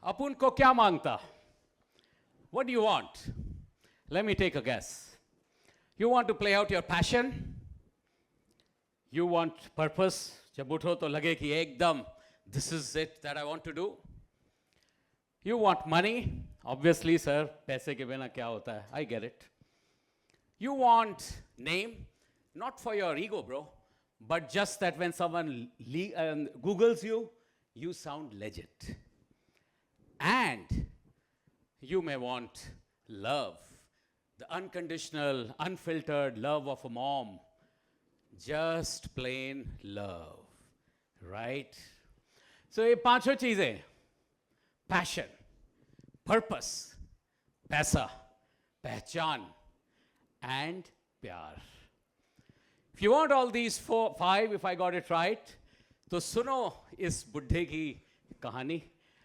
Apun ko kya maangta? What do you want? Let me take a guess. You want to play out your passion? You want purpose? जब उठो तो लगे कि एकदम this is it that I want to do. You want money? Obviously, sir, पैसे के बिना क्या होता है? I get it. You want name? Not for your ego, bro, but just that when someone Googles you, you sound legit. And you may want love, the unconditional, unfiltered love of a mom. Just plain love, right? So ये पांचों चीजें, passion, purpose, paisa, pehchaan, and pyar. If you want all these five, if I got it right, तो सुनो इस बुढ़े की कहानी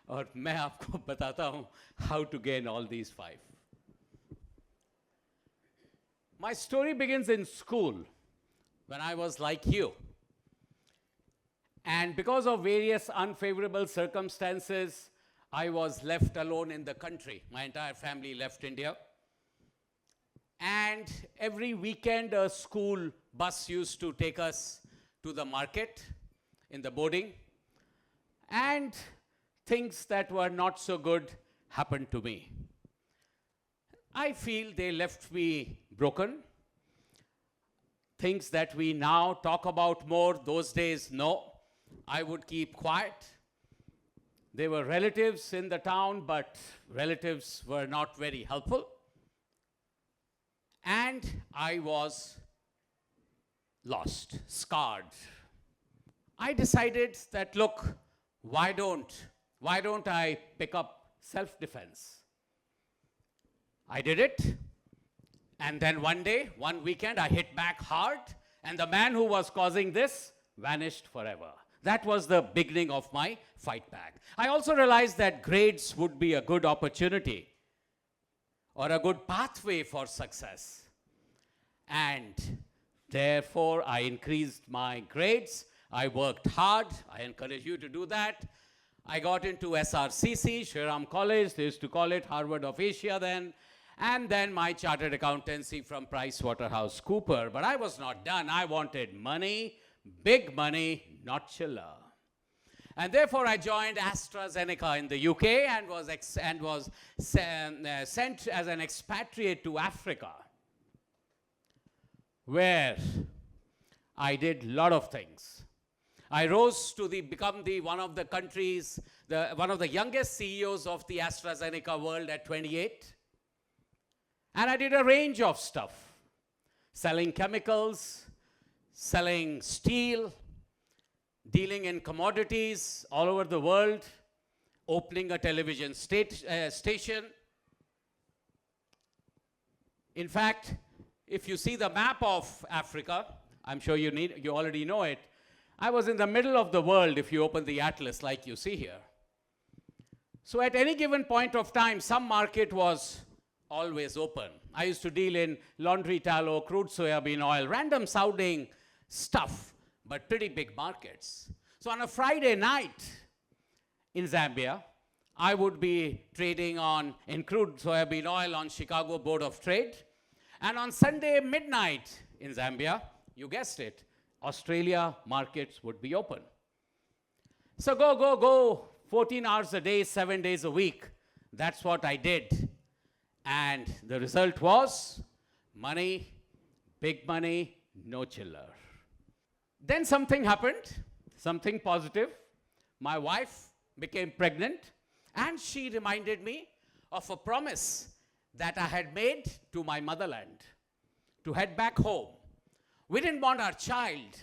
और मैं आपको बताता हूँ how to gain all these five. My story begins in school when I was like you. And because of various unfavorable circumstances, I was left alone in the country. My entire family left India. And every weekend, a school bus used to take us to the market in the boarding. And things that were not so good happened to me. I feel they left me broken. Things that we now talk about more, those days, no. I would keep quiet. There were relatives in the town, but relatives were not very helpful. And I was lost, scarred. I decided that, look, why don't I pick up self-defense? I did it. And then one weekend, I hit back hard, and the man who was causing this vanished forever. That was the beginning of my fight back. I also realized that grades would be a good opportunity or a good pathway for success. And therefore, I increased my grades. I worked hard. I encourage you to do that. I got into SRCC, Shriram College. They used to call it Harvard of Asia then. And then my chartered accountancy from PricewaterhouseCoopers. But I was not done. I wanted money, big money, not chiller. And therefore, I joined AstraZeneca in the UK and was sent as an expatriate to Africa, where I did a lot of things. I rose to become one of the countries, one of the youngest CEOs of the AstraZeneca world at 28. And I did a range of stuff, selling chemicals, selling steel, dealing in commodities all over the world, opening a television station. In fact, if you see the map of Africa, I'm sure you already know it, I was in the middle of the world if you open the atlas like you see here. So at any given point of time, some market was always open. I used to deal in laundry tallow, crude soybean oil, random sounding stuff, but pretty big markets. So on a Friday night in Zambia, I would be trading in crude soybean oil on Chicago Board of Trade. And on Sunday midnight in Zambia, you guessed it, Australia markets would be open. So go, 14 hours a day, 7 days a week. That's what I did. And the result was money, big money, no chiller. Then something happened, something positive. My wife became pregnant, and she reminded me of a promise that I had made to my motherland, to head back home. We didn't want our child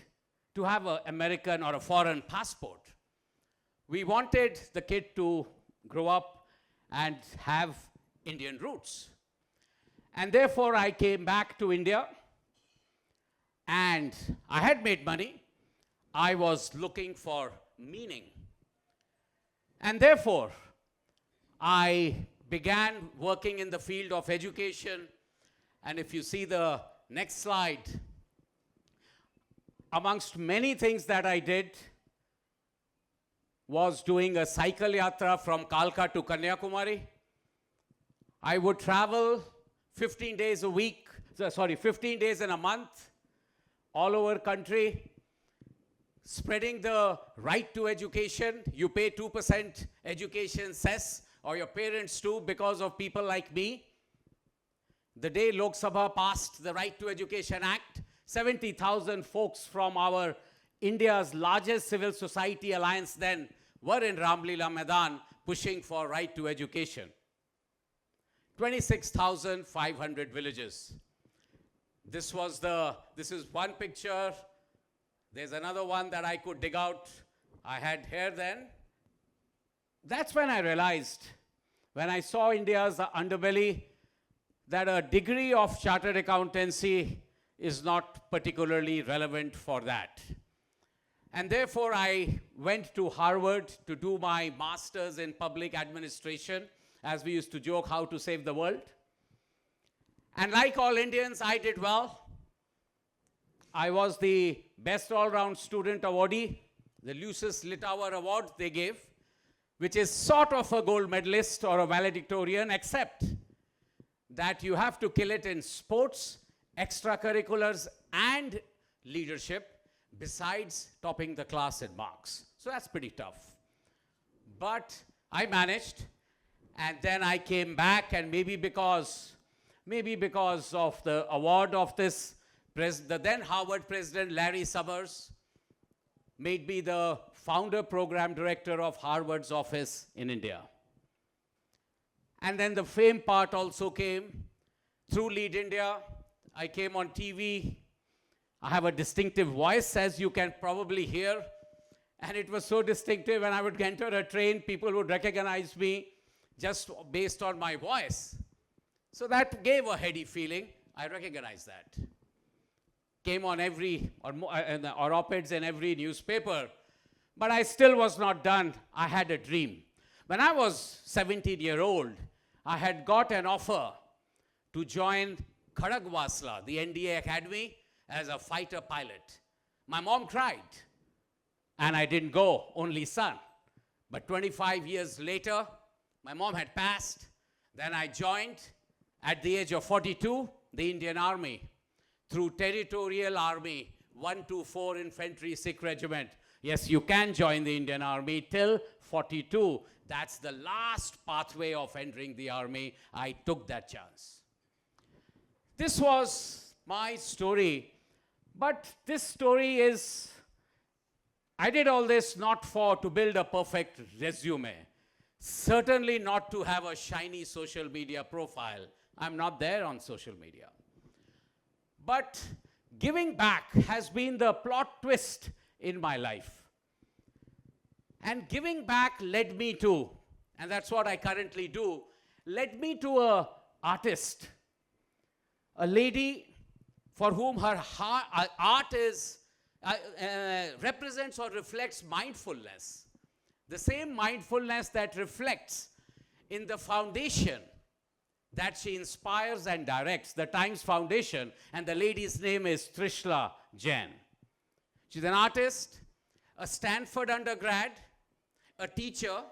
to have an American or a foreign passport. We wanted the kid to grow up and have Indian roots. And therefore, I came back to India, and I had made money. I was looking for meaning. And therefore, I began working in the field of education. And if you see the next slide, amongst many things that I did, was doing a cycle yatra from Kalka to Kanyakumari. I would travel 15 days a week, 15 days in a month, all over country, spreading the right to education. You pay 2% education cess, or your parents too, because of people like me. The day Lok Sabha passed the Right to Education Act, 70,000 folks from our India's largest civil society alliance then were in Ramlila Maidan pushing for right to education. 26,500 villages. This is one picture. There's another one that I could dig out. I had hair then. That's when I realized, when I saw India's underbelly, that a degree of chartered accountancy is not particularly relevant for that. And therefore, I went to Harvard to do my master's in public administration, as we used to joke, how to save the world. And like all Indians, I did well. I was the best all-round student awardee, the Lucius Littauer Award they gave, which is sort of a gold medalist or a valedictorian, except that you have to kill it in sports, extracurriculars, and leadership, besides topping the class in marks. So that's pretty tough. But I managed, and then I came back, and maybe because of the award of this, the then Harvard president, Larry Summers, made me the founder program director of Harvard's office in India. And then the fame part also came through Lead India. I came on TV. I have a distinctive voice, as you can probably hear. And it was so distinctive, when I would enter a train, people would recognize me just based on my voice. So that gave a heady feeling. I recognize that. Came on every, or op-eds in every newspaper. But I still was not done. I had a dream. When I was 17-year-old, I had got an offer to join Kharagwasla, the NDA Academy, as a fighter pilot. My mom tried, and I didn't go, only son. But 25 years later, my mom had passed. Then I joined, at the age of 42, the Indian Army, through Territorial Army, 124 Infantry Sikh Regiment. Yes, you can join the Indian Army till 42. That's the last pathway of entering the army. I took that chance. This was my story. But this story is, I did all this not to build a perfect resume. Certainly not to have a shiny social media profile. I'm not there on social media. But giving back has been the plot twist in my life. And giving back led me to, and that's what I currently do, led me to an artist, a lady for whom her art represents or reflects mindfulness. The same mindfulness that reflects in the foundation that she inspires and directs, the Times Foundation, and the lady's name is Trishla Jain. She's an artist, a Stanford undergrad, a teacher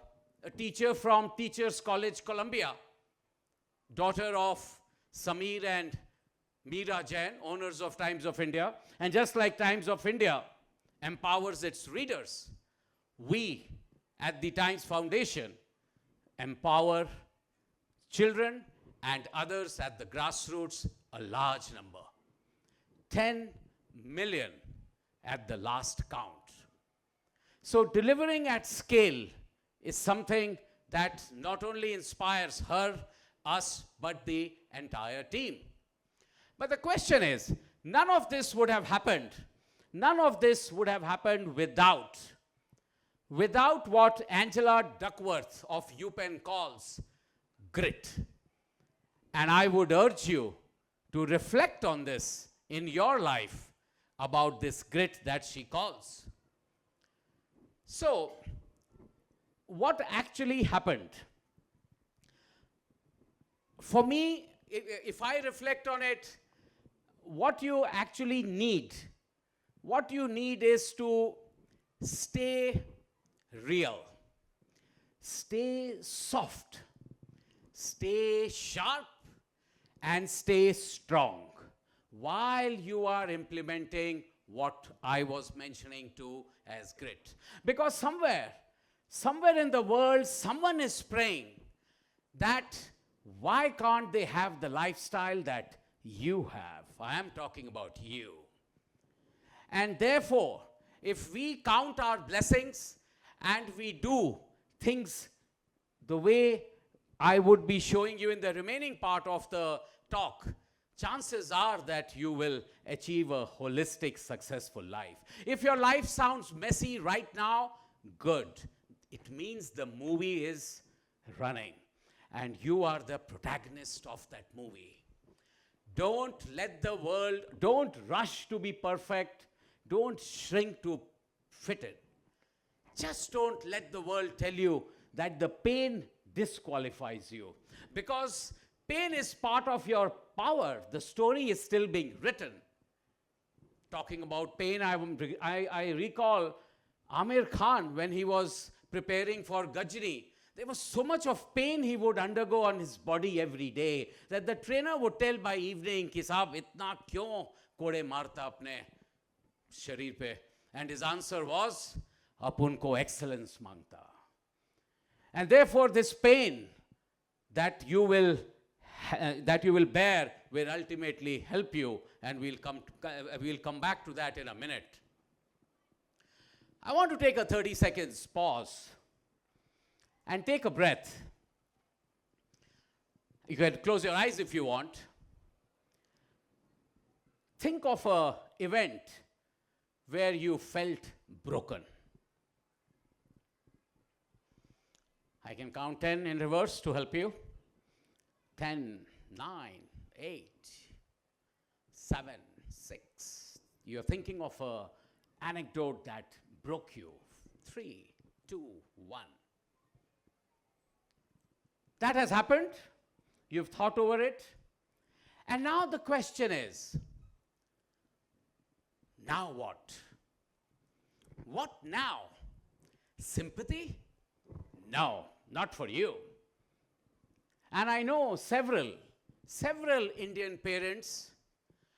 from Teachers College, Columbia, daughter of Sameer and Meera Jain, owners of Times of India. And just like Times of India empowers its readers, we at the Times Foundation empower children and others at the grassroots, a large number. 10 million at the last count. So delivering at scale is something that not only inspires her, us, but the entire team. But the question is, none of this would have happened. None of this would have happened without what Angela Duckworth of UPenn calls grit. And I would urge you to reflect on this in your life about this grit that she calls. So, what actually happened? For me, if I reflect on it, what you need is to stay real. Stay soft. Stay sharp and stay strong while you are implementing what I was mentioning to as grit. Because somewhere in the world, someone is praying that why can't they have the lifestyle that you have? I am talking about you. And therefore, if we count our blessings and we do things the way I would be showing you in the remaining part of the talk, chances are that you will achieve a holistic, successful life. If your life sounds messy right now, good. It means the movie is running, and you are the protagonist of that movie. Don't let the world, don't rush to be perfect, don't shrink to fit it. Just don't let the world tell you that the pain disqualifies you. Because pain is part of your power. The story is still being written. Talking about pain, I recall Amir Khan when he was preparing for Gajni. There was so much of pain he would undergo on his body every day that the trainer would tell by evening, ki saab itna kyun kode marta apne sharir pe? And his answer was, Apun ko excellence Maangta. And therefore this pain that you will bear will ultimately help you, and we'll come back to that in a minute. I want to take a 30 seconds pause and take a breath. You can close your eyes if you want. Think of an event where you felt broken. I can count 10 in reverse to help you. 10, 9, 8, 7, 6. You're thinking of an anecdote that broke you. 3, 2, 1. That has happened. You've thought over it. And now the question is, now what? What now? Sympathy? No, not for you. And I know several Indian parents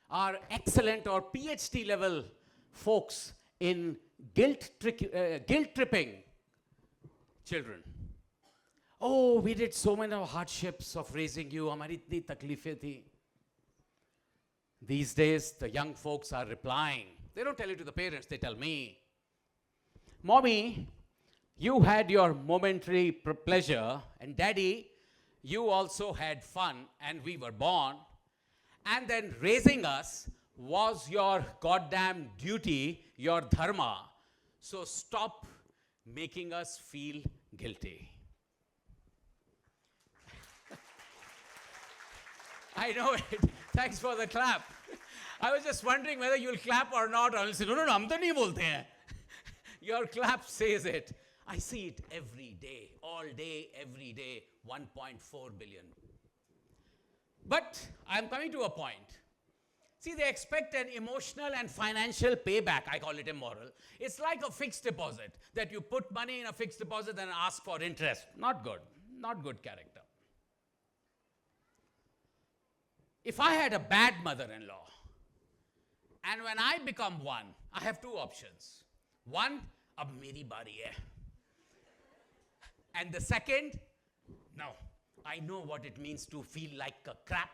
are excellent or PhD level folks in guilt-tripping children. Oh, we did so many hardships of raising you. Hamari itni takleefein thi. These days, the young folks are replying. They don't tell it to the parents, they tell me. Mommy, you had your momentary pleasure, and Daddy, you also had fun, and we were born. And then raising us was your goddamn duty, your dharma. So stop making us feel guilty. I know it. Thanks for the clap. I was just wondering whether you'll clap or not. I'll say, no, hum to nahi bolte hain. Your clap says it. I see it every day, all day, every day, 1.4 billion. But I'm coming to a point. See, they expect an emotional and financial payback. I call it immoral. It's like a fixed deposit, that you put money in a fixed deposit and ask for interest. Not good. Not good character. If I had a bad mother-in-law, and when I become one, I have two options. One, ab meri bari hai. And the second, no, I know what it means to feel like a crap,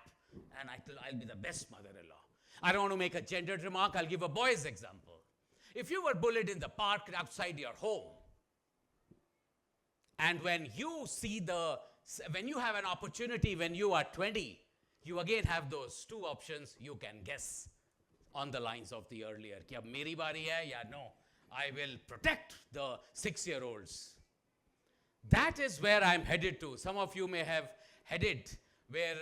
and I'll be the best mother-in-law. I don't want to make a gendered remark. I'll give a boy's example. If you were bullied in the park outside your home, and when you have an opportunity when you are 20, you again have those two options. You can guess on the lines of the earlier. Ki ab meri bari hai ya no, I will protect the 6-year-olds. That is where I'm headed to. Some of you may have headed where,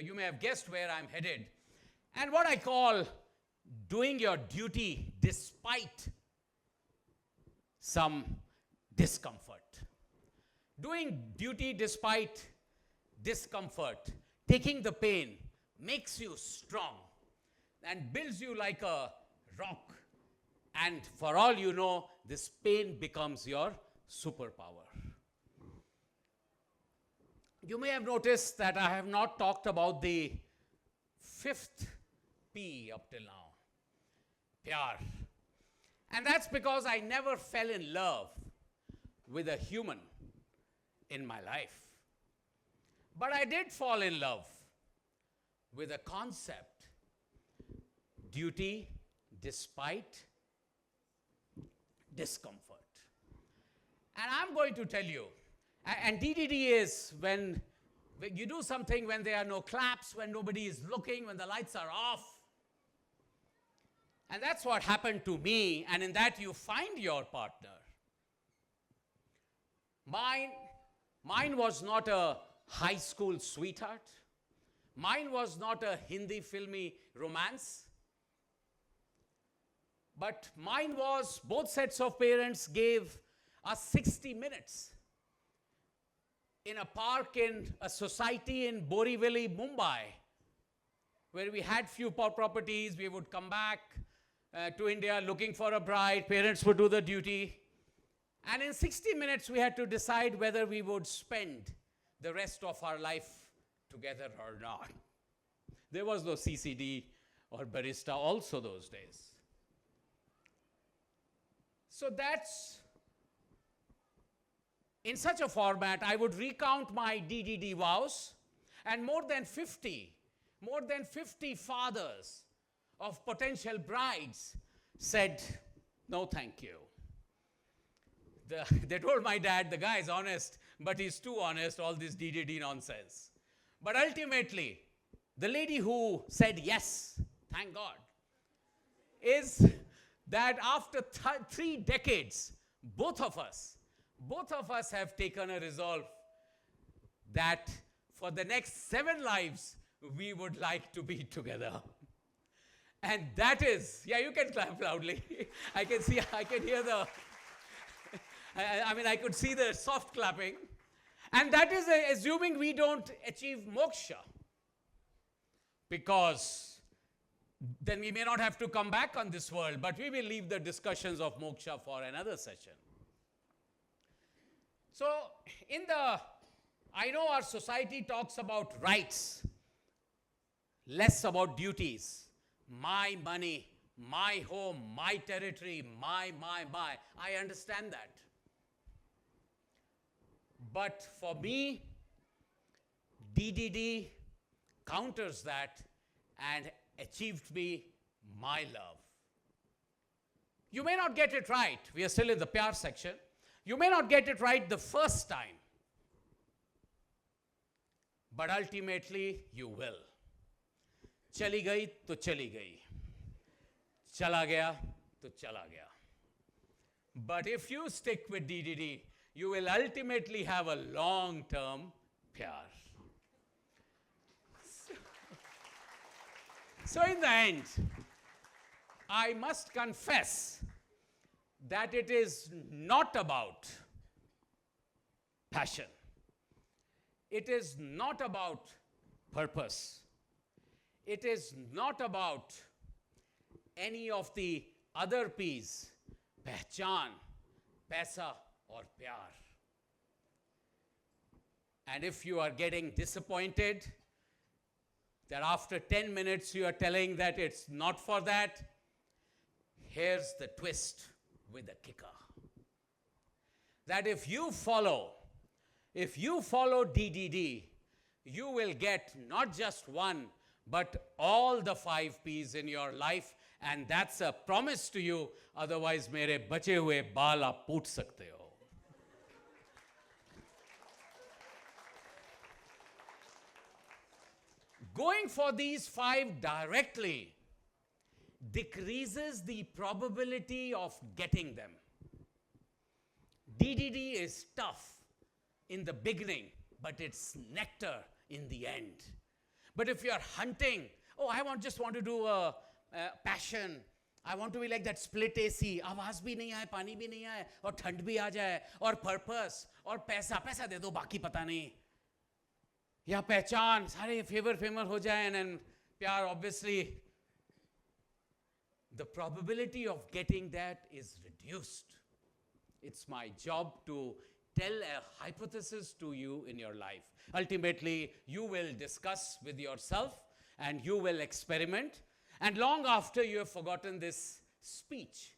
you may have guessed where I'm headed. And what I call doing your duty despite some discomfort. Doing duty despite discomfort, taking the pain, makes you strong and builds you like a rock And for all you know, this pain becomes your superpower. You may have noticed that I have not talked about the fifth P up till now, Pyaar. And that's because I never fell in love with a human in my life. But I did fall in love with a concept, duty despite discomfort. And I'm going to tell you, and DDD is when you do something when there are no claps, when nobody is looking, when the lights are off. And that's what happened to me, and in that you find your partner. Mine was not a high school sweetheart. Mine was not a Hindi filmy romance. But mine was, both sets of parents gave us 60 minutes in a park in a society in Borivali, Mumbai, where we had few properties. We would come back to India looking for a bride. Parents would do the duty. And in 60 minutes, we had to decide whether we would spend the rest of our life together or not. There was no CCD or barista also those days. So that's, in such a format, I would recount my DDD vows, and more than 50 fathers of potential brides said, no, thank you. They told my dad, the guy is honest, but he's too honest, all this DDD nonsense. But ultimately, the lady who said yes, thank God, is that after 3 decades, both of us have taken a resolve that for the next 7 lives, we would like to be together. And that is, yeah, you can clap loudly. I can hear the, I could see the soft clapping. And that is assuming we don't achieve moksha. Because then we may not have to come back on this world, but we will leave the discussions of moksha for another session. So, I know our society talks about rights, less about duties. My money, my home, my territory, my. I understand that. But for me, DDD counters that and achieved me my love. You may not get it right. We are still in the Pyaar section. You may not get it right the first time. But ultimately, you will. Chali gayi to chali gayi. Chala gaya to chala gaya. But if you stick with DDD, you will ultimately have a long-term Pyaar. So in the end, I must confess that it is not about passion. It is not about purpose. It is not about any of the other P's, Pehchaan, Paisa, or Pyaar. And if you are getting disappointed that after 10 minutes you are telling that it's not for that, here's the twist with the kicker. That if you follow DDD, you will get not just one, but all the 5 P's in your life, and that's a promise to you. Otherwise, mere bache hue baal aap poot sakte ho. Going for these 5 directly decreases the probability of getting them. DDD is tough in the beginning, but it's nectar in the end. But if you're hunting, just want to do a passion, I want to be like that split AC, आवाज भी नहीं आए, पानी भी नहीं आए, और ठंड भी आ जाए, और purpose, और पैसा दे दो, बाकी पता नहीं. या पहचान, सारे फेमर हो जाए, and Pyaar obviously the probability of getting that is reduced. It's my job to tell a hypothesis to you in your life. Ultimately, you will discuss with yourself and you will experiment. And long after you have forgotten this speech,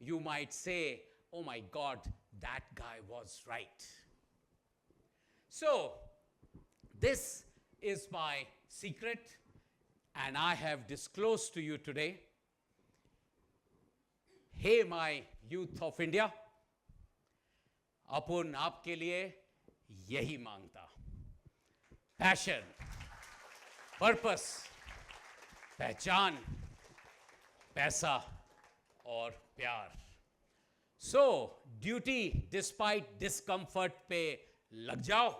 you might say, oh my God, that guy was right. So, this is my secret, and I have disclosed to you today. Hey, my youth of India, Apun आपके लिए यही मांगता. Passion, purpose, पहचान, पैसा और प्यार. So, duty despite discomfort पे लग जाओ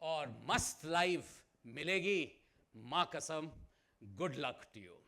और मस्त लाइफ मिलेगी. माँ कसम, good luck to you.